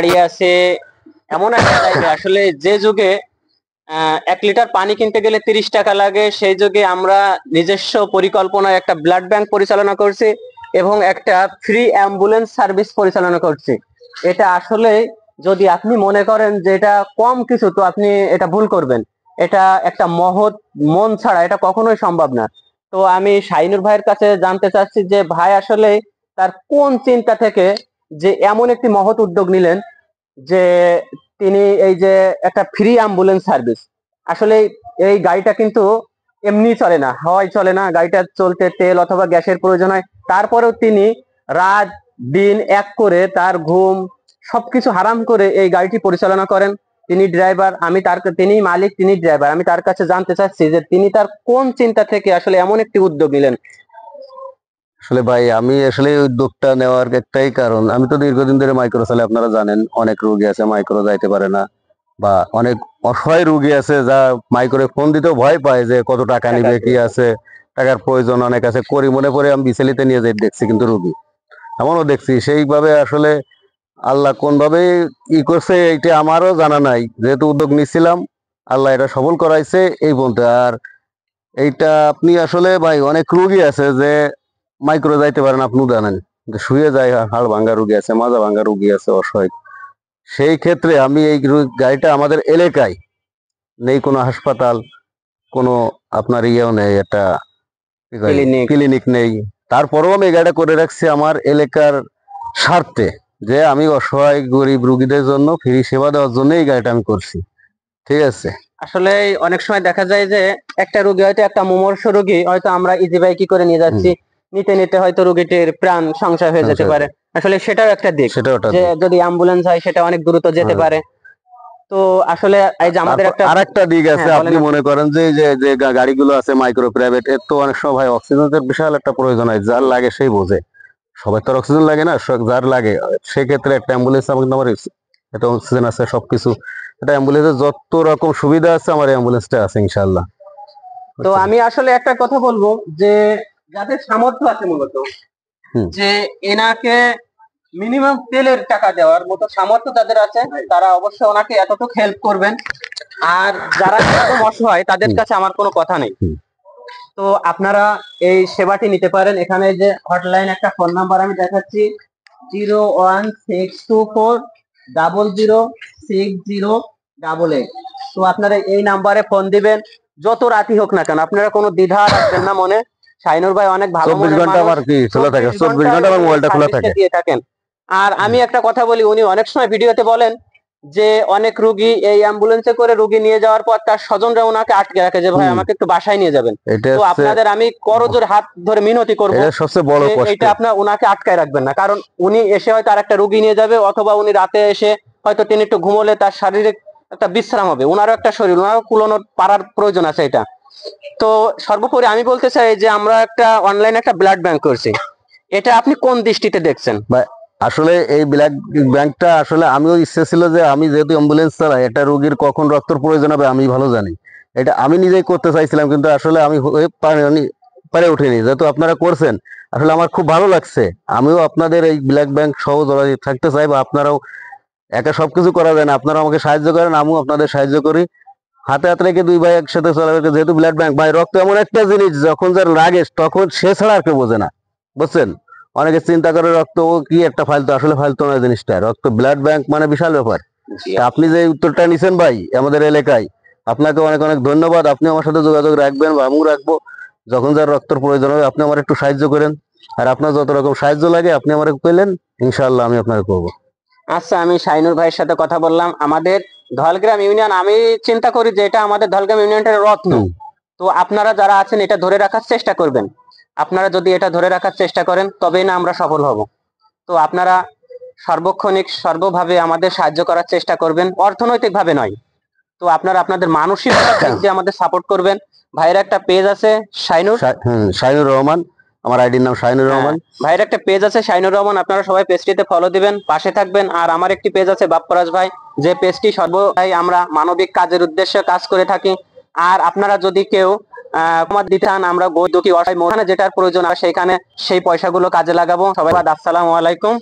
দাঁড়িয়ে আছে এমন একটা জায়গায়, আসলে যে যুগে 1 লিটার পানি কিনতে গেলে 30 টাকা লাগে, সেই যুগে আমরা নিজস্ব পরিকল্পনায় একটা ব্লাড ব্যাংক পরিচালনা করছি এবং একটা ফ্রি অ্যাম্বুলেন্স সার্ভিস পরিচালনা করছি। এটা আসলে যদি আপনি মনে করেন যে এটা কম কিছু, তো আপনি এটা ভুল করবেন। এটা একটা মহৎ মন ছাড়া এটা কখনোই সম্ভব না। তো আমি শাহিনুর ভাইয়ের কাছে জানতে চাচ্ছি যে ভাই আসলে তার কোন চিন্তা থেকে যে এমন একটি মহৎ উদ্যোগ নিলেন যে তিনি এই যে একটা ফ্রি অ্যাম্বুলেন্স সার্ভিস। আসলে এই গাড়িটা কিন্তু এমনি চলে না, হাওয়ায় চলে না, গাড়িটা চলতে তেল অথবা গ্যাসের প্রয়োজন হয়। তারপরেও তিনি রাত দিন এক করে তার ঘুম সবকিছু হারাম করে এই গাড়িটি পরিচালনা করেন। তিনি ড্রাইভার, তিনি মালিক, তিনি ড্রাইভার। আমি তার কাছে জানতে চাচ্ছি যে তিনি তার কোন চিন্তা থেকে আসলে এমন একটি উদ্যোগ নিলেন। আসলে ভাই, আমি আসলে এই উদ্যোগটা নেওয়ার একটাই কারণ, আমি তো দীর্ঘদিন ধরে মাইক্রো চালাই। আপনারা জানেন অনেক রোগী আছে মাইক্রো যাইতে পারে না, বা অনেক অসহায় রোগী আছে যা মাইক্রোে ফোন দিতেও ভয় পায় যে কত টাকা নিবে, কি আছে, টাকার প্রয়োজন অনেক আছে। করি মনে করে আমি বিচলিতে নিয়ে যাই দেখছি, কিন্তু রোগী এমনও দেখছি। সেইভাবে আসলে আল্লাহ কোন ভাবে ই করছে এইটা আমারও জানা নাই, যেহেতু উদ্যোগ নিছিলাম আল্লাহ এটা সফল করাইছে এই বলতে। আর এইটা আপনি আসলে ভাই, অনেক রোগী আছে যে মাইক্রো যাইতে পারেন, আপনি জানেন যে শুয়ে যায়, হাড় ভাঙ্গা রোগী আছে, মাজা ভাঙ্গা রোগী আছে, অসহায়। সেই ক্ষেত্রে আমি এই গাড়িটা আমাদের এলাকায় নেই, কোনো হাসপাতাল, কোনো আপনার ইয়েও নেই, একটা ক্লিনিক নেই। তারপরেও আমি এই গাড়িটা করে রাখছি আমার এলাকার স্বার্থে, যে আমি অসহায় গরিব রোগীদের জন্য ফ্রি সেবা দেওয়ার জন্য এই গাড়িটা আমি করছি। ঠিক আছে। আসলে অনেক সময় দেখা যায় যে একটা রোগী হয়তো একটা মুমূর্ষু রোগী হয়তো আমরা ইজি বাইকে করে নিয়ে যাচ্ছি, নিতে নিতে হয়তো রোগীটির প্রাণ সংশয় হয়ে যেতে পারে। আসলে সেটাও একটা দিক, যে যদি অ্যাম্বুলেন্স হয় সেটা অনেক দ্রুত যেতে পারে। তো আসলে এই যে আমাদের একটা আরেকটা দিক আছে, আপনি মনে করেন যে যে গাড়িগুলো আছে মাইক্রো প্রাইভেট, এর তো অনেক সময় ভাই অক্সিজেনের বিশাল একটা প্রয়োজন হয়, যার লাগে সেই বোঝে। সবাই তো অক্সিজেন লাগে না, যার লাগে সেক্ষেত্রে একটা অ্যাম্বুলেন্স আমার এটা অক্সিজেন আছে, সবকিছু। এটা অ্যাম্বুলেন্সের যত রকম সুবিধা আছে আমার অ্যাম্বুলেন্সটা আছে ইনশাআল্লাহ। তো আমি আসলে একটা কথা বলবো যে যাদের সামর্থ্য আছে মূলত, যে এনাকে মিনিমাম তেলের টাকা দেওয়ার মতো সামর্থ্য যাদের আছে, তারা অবশ্যই ওনাকে এতটুকু হেল্প করবেন। আর যারা একদম অসহায় তাদের কাছে আমার কোনো কথা নেই। তো আপনারা এই সেবাটি নিতে পারেন। এখানে যে হটলাইন একটা ফোন নাম্বার আমি দেখাচ্ছি, 01624006088। তো আপনারা এই নাম্বারে ফোন দিবেন, যত রাতই হোক না কেন, আপনারা কোনো দ্বিধা রাখবেন না মনে। শাহিনুর ভাই অনেক ভালো মনের মানুষ, 24 ঘন্টা আমার মোবাইলটা খোলা থাকে দিয়ে থাকেন। আর আমি একটা কথা বলি, উনি অনেক সময় ভিডিওতে বলেন যে অনেক রোগী এই অ্যাম্বুলেন্সে করে রোগী নিয়ে যাওয়ার পর তার স্বজনরা ওনাকে আটকে রাখে যে ভাই আমাকে একটু বাসায় নিয়ে যাবেন। তো আপনাদের আমি করজোর হাত ধরে মিনতি করবো, এটা আপনার ওনাকে আটকায় রাখবেন না। কারণ উনি এসে হয়তো আর একটা রোগী নিয়ে যাবে, অথবা উনি রাতে এসে হয়তো তিনি একটু ঘুমোলে তার শারীরিক একটা বিশ্রাম হবে, ওনারও একটা শরীর, ওনারও কুলোনোর পারার প্রয়োজন আছে এটা। তো সর্বোপরি আমি বলতে চাই যে আমরা একটা অনলাইনে একটা ব্লাড ব্যাংক করছি, এটা আপনি কোন দৃষ্টিতে দেখছেন? আসলে এই ব্লাড ব্যাংকটা আসলে আমিও ইচ্ছে ছিল যে আমি যেহেতু অ্যাম্বুলেন্স চালাই, একটা রোগীর কখন রক্তের প্রয়োজন হবে আমি ভালো জানি। এটা আমি নিজেই করতে চাইছিলাম, কিন্তু আসলে আমি পারে উঠিনি। যেহেতু আপনারা করছেন, আসলে আমার খুব ভালো লাগছে। আমিও আপনাদের এই ব্লাড ব্যাংক সহ থাকতে চাই, বা আপনারাও একা সবকিছু করা যায় না, আপনারা আমাকে সাহায্য করেন, আমিও আপনাদের সাহায্য করি। হাতে হাত রেখে দুই ভাই একসাথে চলাফেরা, যেহেতু ব্লাড ব্যাংক ভাই, রক্ত এমন একটা জিনিস যখন যার লাগে তখন সে ছাড়া আর কেউ বোঝে না, বুঝছেন। অনেকে চিন্তা করে রক্ত কি একটা ফালতু, আসলে ফালতু না জিনিসটা। রক্ত ব্লাড ব্যাংক মানে বিশাল ব্যাপার। আপনি যে উত্তরটা নিছেন ভাই আমাদের এলাকায়, আপনাকে অনেক অনেক ধন্যবাদ। আপনি আমার সাথে যোগাযোগ রাখবেন বা আমিও রাখবো। যখন যার রক্তের প্রয়োজন হবে আপনি আমার একটু সাহায্য করেন, আর আপনার যত রকম সাহায্য লাগে আপনি আমার পেলেন, ইনশাআল্লাহ আমি আপনাকে করবো। আচ্ছা, আমি শাহিনুর ভাইয়ের সাথে কথা বললাম। আমাদের ধলগ্রাম ইউনিয়ন, আমি চিন্তা করি যে এটা আমাদের ধলগ্রাম ইউনিয়নের রত্ন। তো আপনারা যারা আছেন এটা ধরে রাখার চেষ্টা করবেন। আপনারা যদি এটা ধরে রাখার চেষ্টা করেন তবেই না আমরা সফল হব। তো আপনারা সর্বক্ষণিক সর্বভাবে আমাদের সাহায্য করার চেষ্টা করবেন, অর্থনৈতিক ভাবে নয়। তো আপনারা আপনাদের মানসিক দিক দিয়ে আমাদের সাপোর্ট করবেন। ভাইয়ের একটা পেজ আছে শাহিনুর রহমান, আমার আইডির নাম শাহিনুর রহমান। ভাইয়ের একটা পেজ আছে শাহিনুর রহমান, আপনারা সবাই পেজটিতে ফলো দিবেন, পাশে থাকবেন। আর আমার একটি পেজ আছে বাপ্পরাজ ভাই, যে পেজটি সর্বদাই আমরা মানবিক কাজের উদ্দেশ্যে কাজ করে থাকি। আর আপনারা যদি কেউ দিতে চান, আমরা গরিব দুঃখী অসহায় যেটার প্রয়োজন সেখানে সেই পয়সাগুলো কাজে লাগাবো। সবাই আসসালামু আলাইকুম।